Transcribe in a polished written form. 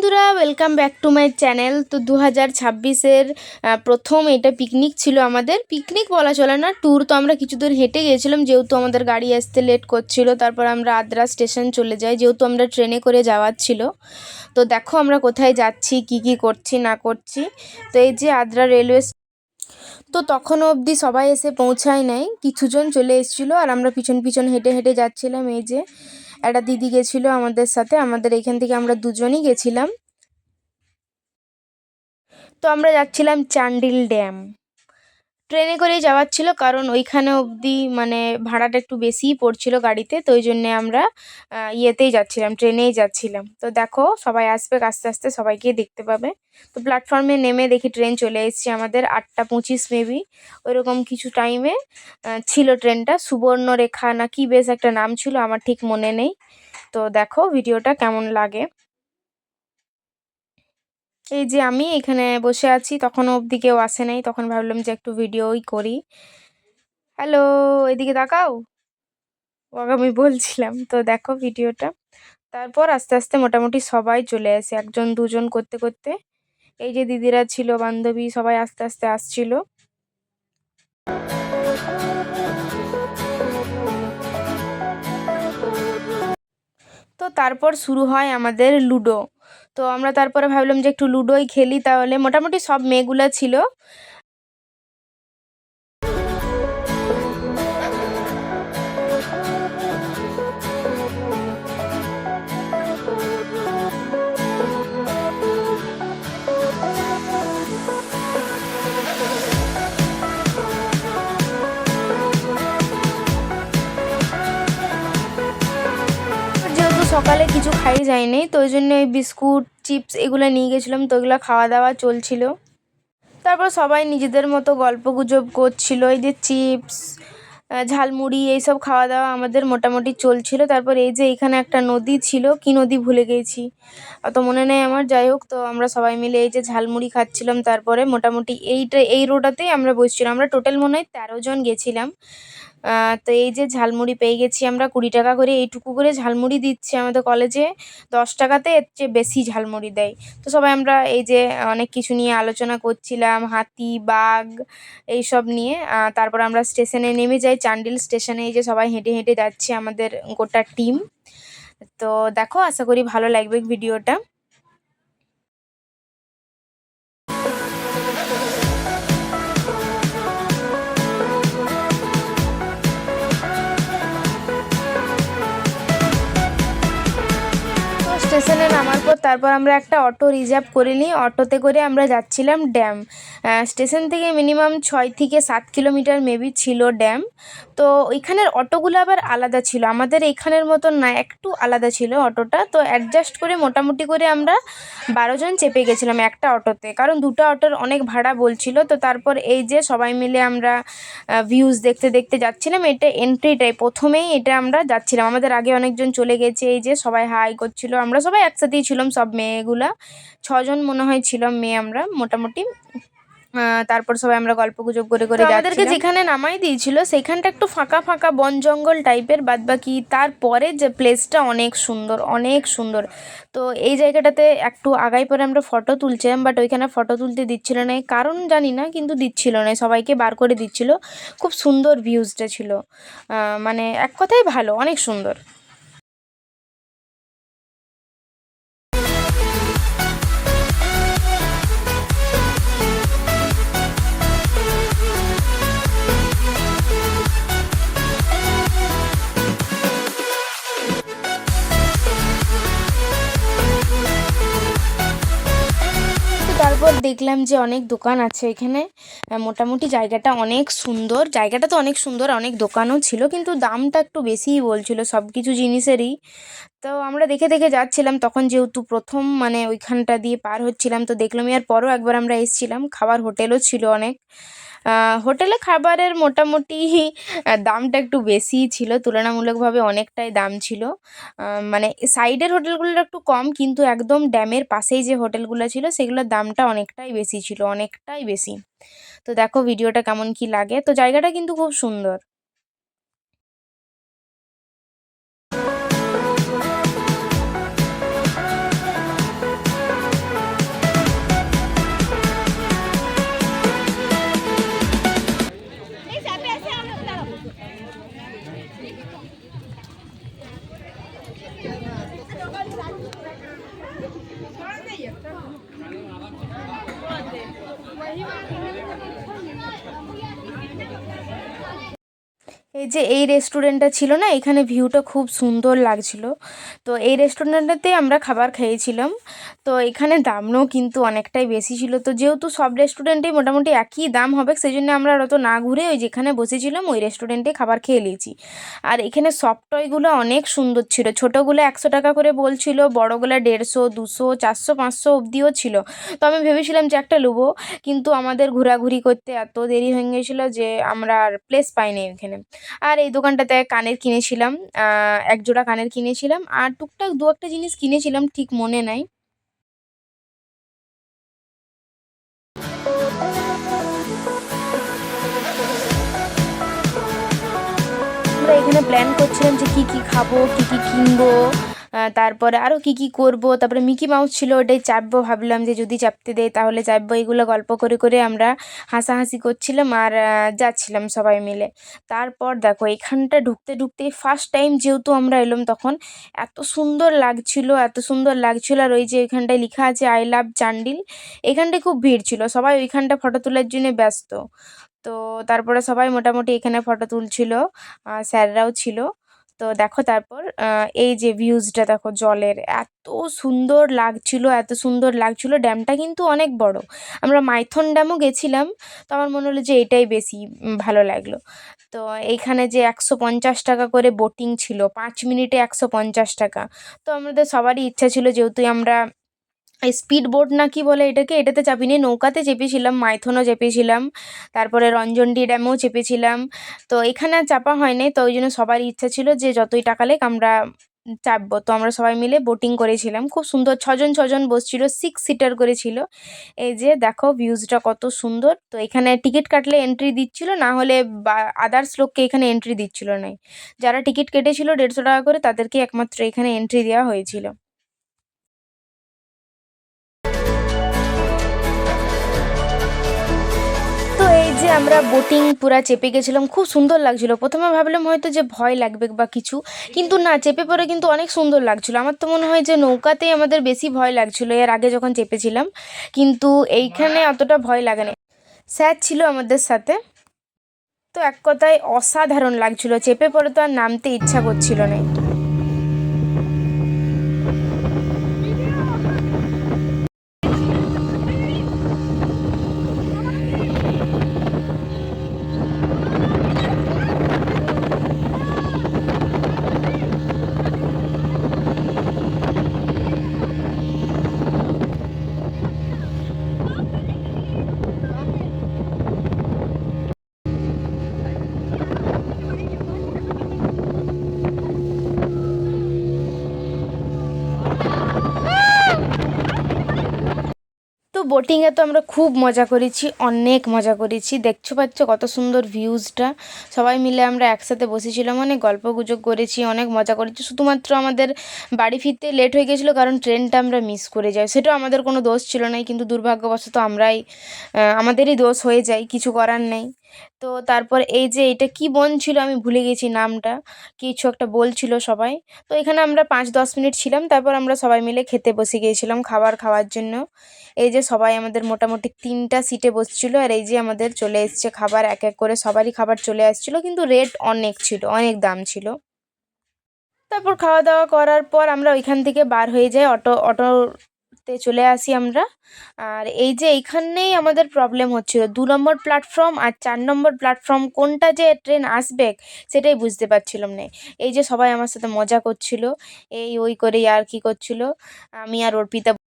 বন্ধুরা, welcome back to my channel. তো 2026-এর প্রথম এটা পিকনিক ছিল আমাদের। পিকনিক বলা চলে না, ট্যুর। তো আমরা কিছু দূর হেঁটে গিয়েছিলাম, যেহেতু আমাদের গাড়ি আসতে লেট করছিল। তারপর আমরা আদ্রা স্টেশন চলে যাই, যেহেতু আমরা ট্রেনে করে যাওয়ার ছিল। তো দেখো আমরা কোথায় যাচ্ছি, কি করছি না করছি। তো এই যে আদ্রা রেলওয়ে। তো তখনও অবধি সবাই এসে পৌঁছায় নাই, কিছুজন চলে এসেছিলো আর আমরা পিছন পিছন হেঁটে হেঁটে যাচ্ছিলাম। এই যে একটা দিদি গেছিলো আমাদের সাথে, আমাদের এইখান থেকে আমরা দুজনই গেছিলাম। তো আমরা যাচ্ছিলাম চান্ডিল ড্যাম। ট্রেনে করেই যাওয়ার ছিল, কারণ ওইখানে অবধি মানে ভাড়াটা একটু বেশিই পড়ছিল গাড়িতে। তো ওই জন্যে আমরা ইয়েতেই যাচ্ছিলাম, ট্রেনেই যাচ্ছিলাম। তো দেখো সবাই আসবে, আস্তে আস্তে সবাইকে দেখতে পাবে। তো প্ল্যাটফর্মে নেমে দেখি ট্রেন চলে এসেছে আমাদের 8:25 মেবি ওইরকম কিছু টাইমে ছিল ট্রেনটা। সুবর্ণরেখা না কি বেশ একটা নাম ছিল, আমার ঠিক মনে নেই। তো দেখো ভিডিওটা কেমন লাগে। এই যে আমি এখানে বসে আছি, তখনও অবধি কেউ আসে নাই। তখন ভাবলাম যে একটু ভিডিওই করি। হ্যালো, এদিকে তাকাও, ওকে আমি বলছিলাম। তো দেখো ভিডিওটা। তারপর আস্তে আস্তে মোটামুটি সবাই চলে আসে, একজন দুজন করতে করতে। এই যে দিদিরা ছিল, বান্ধবী, সবাই আস্তে আস্তে আসছিল। তো তারপর শুরু হয় আমাদের লুডো। তো আমরা তারপরে ভাবলাম যে একটু লুডোই খেলি তাহলে। মোটামুটি সব মেয়েগুলা ছিল। যেহেতু সকালে কিছু খাই যায়নি, তো ওই জন্য ওই বিস্কুট চিপস এগুলো নিয়ে গেছিলাম। তো ওইগুলো খাওয়া দাওয়া চলছিল। তারপর সবাই নিজেদের মতো গল্পগুজব করছিল। এই যে চিপস, ঝালমুড়ি এইসব খাওয়া দাওয়া আমাদের মোটামুটি চলছিল। তারপর এই যে এখানে একটা নদী ছিল, কি নদী ভুলে গেছি, অত মনে নেই আমার। যাই হোক, তো আমরা সবাই মিলে এই যে ঝালমুড়ি খাচ্ছিলাম। তারপরে মোটামুটি এই রোডাতেই আমরা বসছিলাম। আমরা টোটাল মনে হয় 13 জন গেছিলাম। তো এই যে ঝালমুড়ি পেয়ে গেছি আমরা, 20 টাকা করে। এইটুকু করে ঝালমুড়ি দিচ্ছে আমাদের কলেজে। 10 টাকাতে এর চেয়ে বেশি ঝালমুড়ি দেয়। তো সবাই আমরা এই যে অনেক কিছু নিয়ে আলোচনা করছিলাম, হাতি, বাঘ এইসব নিয়ে। তারপর আমরা স্টেশনে নেমে যাই, চান্ডিল স্টেশনে। এই যে সবাই হেঁটে হেঁটে যাচ্ছে, আমাদের গোটা টিম। তো দেখো, আশা করি ভালো লাগবে ভিডিওটা। স্টেশনে নামার পর তারপর আমরা একটা অটো রিজার্ভ করে নিই। অটোতে করে আমরা যাচ্ছিলাম ড্যাম। স্টেশন থেকে মিনিমাম 6 থেকে 7 কিলোমিটার মেবি ছিল ড্যাম। তো ওইখানের অটোগুলো আবার আলাদা ছিল, আমাদের এইখানের মতন না, একটু আলাদা ছিল অটোটা। তো অ্যাডজাস্ট করে মোটামুটি করে আমরা 12 জন চেপে গেছিলাম একটা অটোতে, কারণ দুটো অটোর অনেক ভাড়া বলছিল। তো তারপর এই যে সবাই মিলে আমরা ভিউজ দেখতে দেখতে যাচ্ছিলাম। এটা এন্ট্রিটাই, প্রথমেই এটা আমরা যাচ্ছিলাম। আমাদের আগে অনেকজন চলে গেছে। এই যে সবাই হাই করছিল, আমরা সবাই একসাথেই ছিলাম, সব মেয়েগুলা 6 জন মনে হয় ছিলাম মেয়ে আমরা মোটামুটি। তারপর সবাই আমরা গল্পগুজব করে করে যাচ্ছিলাম। আমাদেরকে যেখানে নামাই দিয়েছিল সেখানটা একটু ফাঁকা ফাঁকা বন জঙ্গল টাইপের, বাদবাকি তারপরে যে প্লেসটা অনেক সুন্দর, অনেক সুন্দর। তো এই জায়গাটাতে একটু আগাই পরে আমরা ফটো তুলছিলাম, বাট ওইখানে ফটো তুলতে দিচ্ছিল না, কারণ জানি না, কিন্তু দিচ্ছিল না, সবাইকে বার করে দিচ্ছিল। খুব সুন্দর ভিউজটা ছিল, মানে এক কথায় ভালো, অনেক সুন্দর। তারপর দেখলাম যে অনেক দোকান আছে এখানে। মোটামুটি জায়গাটা অনেক সুন্দর, জায়গাটা তো অনেক সুন্দর, অনেক দোকানও ছিল, কিন্তু দামটা একটু বেশিই বলছিল সব কিছু জিনিসেরই। তো আমরা দেখে দেখে যাচ্ছিলাম, তখন যেহেতু প্রথম মানে ওইখানটা দিয়ে পার হচ্ছিলাম। তো দেখলাম, এর পরও একবার আমরা এসেছিলাম, খাবার হোটেলও ছিল অনেক। হোটেলে খাবারের মোটামুটি দামটা একটু বেশিই ছিল, তুলনামূলকভাবে অনেকটাই দাম ছিল। মানে সাইডের হোটেলগুলোর একটু কম, কিন্তু একদম ড্যামের পাশেই যে হোটেলগুলো ছিল সেগুলোর দামটা অনেকটাই বেশি ছিল, অনেকটাই বেশি। তো দেখো ভিডিওটা কেমন কি লাগে। তো জায়গাটা কিন্তু খুব সুন্দর। এই যে এই রেস্টুরেন্টটা ছিল না, এখানে ভিউটা খুব সুন্দর লাগছিল। তো এই রেস্টুরেন্টটাতে আমরা খাবার খেয়েছিলাম। তো এখানে দামও কিন্তু অনেকটাই বেশি ছিল, তো যেহেতু সব রেস্টুরেন্টেই মোটামুটি একই দাম হবে, সেই জন্য আমরা আর অত না ঘুরে ওই যেখানে বসেছিলাম ওই রেস্টুরেন্টে খাবার খেয়ে নিয়েছি। আর এখানে সফট টয়গুলো অনেক সুন্দর ছিল, ছোটোগুলো 100 টাকা করে বলছিল, বড়গুলো 150, 200, 400, 500 অবধিও ছিল। তো আমি ভেবেছিলাম যে একটা নেবো, কিন্তু আমাদের ঘোরাঘুরি করতে এত দেরি হয়ে গেছিলো যে আমরা আর প্লেস পাইনি এখানে। আর এই দোকানটাতে কানের কিনেছিলাম, এক জোড়া কানের কিনেছিলাম, আর টুকটাক দু একটা জিনিস কিনেছিলাম, ঠিক মনে নাই। আমরা এখানে প্ল্যান করছিলাম যে কী কী খাবো, কী কী কিনবো, তারপরে আরও কী কী করবো। তারপরে মিকি মাউস ছিল, ওটাই চাপবো, ভাবলাম যে যদি চাপতে দেয় তাহলে চাপবো। এগুলো গল্প করে করে আমরা হাসাহাসি করছিলাম আর যাচ্ছিলাম সবাই মিলে। তারপর দেখো এখানটা ঢুকতে ঢুকতেই ফার্স্ট টাইম যেহেতু আমরা এলাম, তখন এত সুন্দর লাগছিল, এত সুন্দর লাগছিল। আর ওই যে ওইখানটায় লেখা আছে আই লাভ চান্ডিল, এখানটায় খুব ভিড় ছিল, সবাই ওইখানটা ফটো তোলার জন্য ব্যস্ত। তো তারপরে সবাই মোটামুটি এখানে ফটো তুলছিল, স্যাররাও ছিল। তো দেখো তারপর এই যে ভিউজটা দেখো জলের, এত সুন্দর লাগছিল, এত সুন্দর লাগছিল। ড্যামটা কিন্তু অনেক বড়। আমরা মাইথন ড্যামও গেছিলাম, তো আমার মনে হলো যে এটাই বেশি ভালো লাগলো। তো এইখানে যে 150 টাকা করে বোটিং ছিল, 5 মিনিটে 150 টাকা। তো আমাদের সবারই ইচ্ছা ছিল, যেহেতু আমরা এই স্পিড বোট না কি বলে এটাকে, এটাতে চাপিনি, নৌকাতে চেপেছিলাম, মাইথনও চেপেছিলাম, তারপরে রঞ্জনডি ড্যামেও চেপেছিলাম। তো এখানে আর চাপা হয়নি, তো ওই জন্য সবারই ইচ্ছা ছিল যে যতই টাকা লেগ আমরা চাপবো। তো আমরা সবাই মিলে বোটিং করেছিলাম, খুব সুন্দর, ছজন ছজন বসছিল, 6 সিটার করেছিল। এই যে দেখো ভিউজটা কত সুন্দর। তো এখানে টিকিট কাটলে এন্ট্রি দিচ্ছিল, না হলে বা আদার্স লোককে এখানে এন্ট্রি দিচ্ছিল না। যারা টিকিট কেটেছিল 150 টাকা করে, তাদেরকে একমাত্র এখানে এন্ট্রি দেওয়া হয়েছিল। তো এই যে আমরা বোটিং পুরা চেপে গেছিলাম, খুব সুন্দর লাগছিল। প্রথমে ভাবলাম হয়তো যে ভয় লাগবে বা কিছু, কিন্তু না, চেপে পরে কিন্তু অনেক সুন্দর লাগছিল। আমার তো মনে হয় যে নৌকাতেই আমাদের বেশি ভয় লাগছিল এর আগে যখন চেপেছিলাম, কিন্তু এইখানে অতটা ভয় লাগে না। স্যার ছিল আমাদের সাথে। তো এক কথায় অসাধারণ লাগছিল, চেপে পরে তো আর নামতে ইচ্ছা করছিল না। তো বোটিংয়ে তো আমরা খুব মজা করেছি, অনেক মজা করেছি, দেখছো পাচ্ছ কত সুন্দর ভিউজটা। সবাই মিলে আমরা একসাথে বসেছিলাম, অনেক গল্প গুজব করেছি, অনেক মজা করেছি। শুধুমাত্র আমাদের বাড়ি ফিরতে লেট হয়ে গেছিলো, কারণ ট্রেনটা আমরা মিস করে যাই। সেটাও আমাদের কোনো দোষ ছিল না, কিন্তু দুর্ভাগ্যবশত আমরাই আমাদেরই দোষ হয়ে যায়, কিছু করার নেই। তো তারপর এই যে এটা কি বন ছিল আমি ভুলে গেছি নামটা, কিছু একটা বলছিল সবাই। তো এখানে আমরা 5-10 মিনিট ছিলাম, তারপর আমরা সবাই মিলে খেতে বসে গিয়েছিলাম খাবার খাওয়ার জন্য। এই যে সবাই আমাদের মোটামুটি 3টা সিটে বসছিল, আর এই যে আমাদের চলে এসছে খাবার, এক এক করে সবারই খাবার চলে আসছিল, কিন্তু রেট অনেক ছিল, অনেক দাম ছিল। তারপর খাওয়া দাওয়া করার পর আমরা ওইখান থেকে বার হয়ে যাই, অটোতে চলে আসি আমরা। আর এই যে এইখানেই আমাদের প্রবলেম হচ্ছিল, 2 নম্বর প্ল্যাটফর্ম আর 4 নম্বর প্ল্যাটফর্ম কোনটা যে ট্রেন আসবে সেটাই বুঝতে পারছিলাম না। এই যে সবাই আমার সাথে মজা করছিল, এই ওই করে আর কি করছিল, আমি আর অর্পিতা